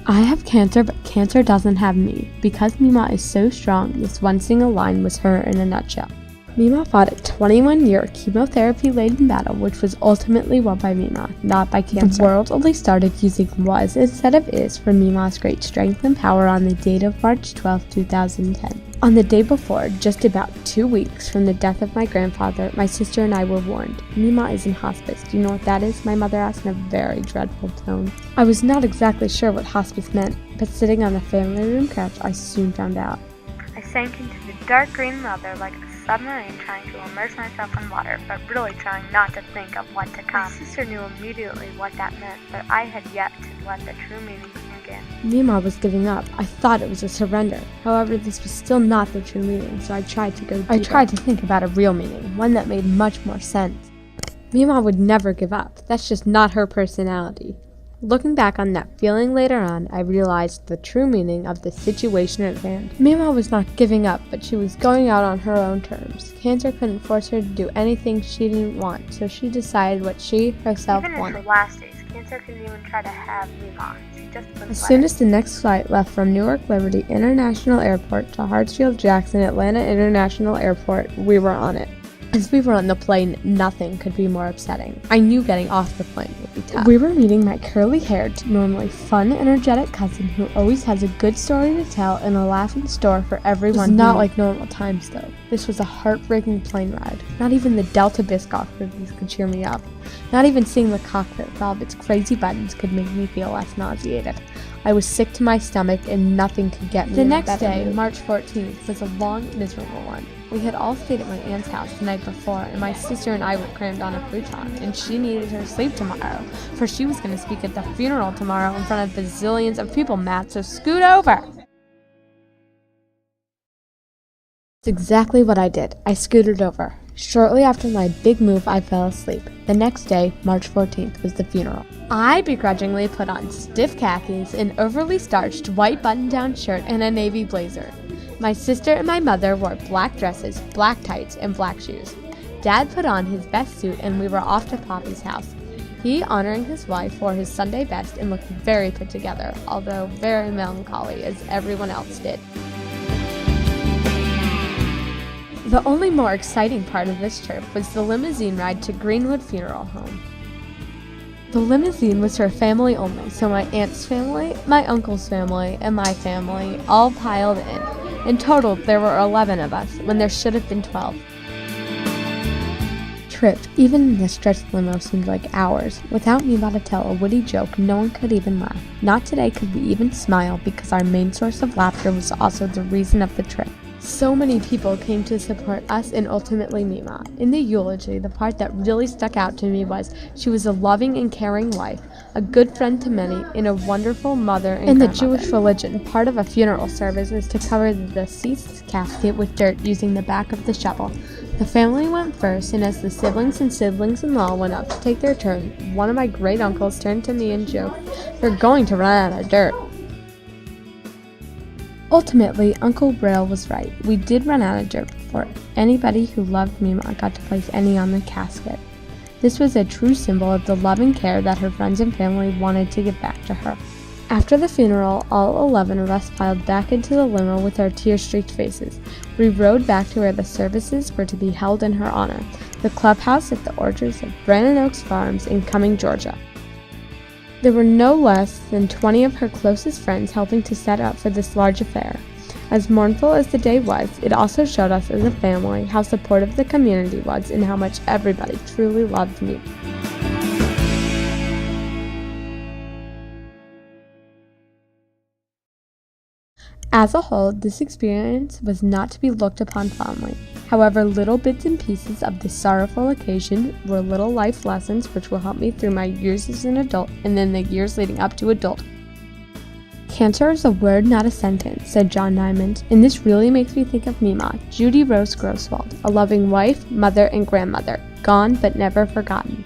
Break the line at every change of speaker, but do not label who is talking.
I have cancer, but cancer doesn't have me. Because Mima is so strong, this one single line was her in a nutshell. Mima fought a 21-year chemotherapy-laden battle, which was ultimately won by Mima, not by cancer. The world only started using was instead of is for Mima's great strength and power on the date of March 12, 2010. On the day before, just about 2 weeks from the death of my grandfather, my sister and I were warned. Mima is in hospice. Do you know what that is? My mother asked in a very dreadful tone. I was not exactly sure what hospice meant, but sitting on the family room couch, I soon found out.
I sank into the dark green leather like a submarine, trying to immerse myself in water, but really trying not to think of what to come. My sister knew immediately what that meant, but I had yet to let the true meaning sink in.
Mima was giving up. I thought it was a surrender. However, this was still not the true meaning, so I tried to go deeper. I tried to think about a real meaning, one that made much more sense. Mima would never give up. That's just not her personality. Looking back on that feeling later on, I realized the true meaning of the situation at hand. Mima was not giving up, but she was going out on her own terms. Cancer couldn't force her to do anything she didn't want, so she decided what she herself wanted.
Even in her last days, Cancer couldn't even try to have Mima. She just wouldn't.
As soon as the next flight left from Newark Liberty International Airport to Hartsfield-Jackson Atlanta International Airport, we were on it. As we were on the plane, nothing could be more upsetting. I knew getting off the plane would be tough. We were meeting my curly-haired, normally fun, energetic cousin who always has a good story to tell and a laugh in store for everyone. It was not like normal times, though. This was a heartbreaking plane ride. Not even the Delta Biscoff movies could cheer me up. Not even seeing the cockpit with all of its crazy buttons could make me feel less nauseated. I was sick to my stomach and nothing could get me. The next day, March 14th, was a long, miserable one. We had all stayed at my aunt's house the night before, and my sister and I were crammed on a futon, and she needed her sleep tomorrow, for she was going to speak at the funeral tomorrow in front of bazillions of people, Matt, so scoot over! That's exactly what I did. I scooted over. Shortly after my big move, I fell asleep. The next day, March 14th, was the funeral. I begrudgingly put on stiff khakis, an overly starched white button-down shirt, and a navy blazer. My sister and my mother wore black dresses, black tights, and black shoes. Dad put on his best suit, and we were off to Poppy's house. He, honoring his wife, wore his Sunday best and looked very put together, although very melancholy, as everyone else did. The only more exciting part of this trip was the limousine ride to Greenwood Funeral Home. The limousine was for family only, so my aunt's family, my uncle's family, and my family all piled in. In total, there were 11 of us, when there should have been 12. Trip, even in the stretched limo, seemed like hours. Without me about to tell a witty joke, no one could even laugh. Not today could we even smile, because our main source of laughter was also the reason of the trip. So many people came to support us and ultimately Mima. In the eulogy, the part that really stuck out to me was she was a loving and caring wife, a good friend to many, and a wonderful mother and grandmother. In the Jewish religion, part of a funeral service is to cover the deceased's casket with dirt using the back of the shovel. The family went first, and as the siblings and siblings-in-law went up to take their turn, one of my great uncles turned to me and joked, "You're going to run out of dirt." Ultimately, Uncle Braille was right. We did run out of dirt before anybody who loved Mima got to place any on the casket. This was a true symbol of the love and care that her friends and family wanted to give back to her. After the funeral, all 11 of us piled back into the limo with our tear-streaked faces. We rode back to where the services were to be held in her honor, the clubhouse at the orchards of Brannon Oaks Farms in Cumming, Georgia. There were no less than 20 of her closest friends helping to set up for this large affair. As mournful as the day was, it also showed us as a family how supportive the community was and how much everybody truly loved me. As a whole, this experience was not to be looked upon fondly. However, little bits and pieces of this sorrowful occasion were little life lessons which will help me through my years as an adult and then the years leading up to adulthood. Cancer is a word, not a sentence, said John Nyman, and this really makes me think of Mima, Judy Rose Grosswald, a loving wife, mother, and grandmother, gone but never forgotten.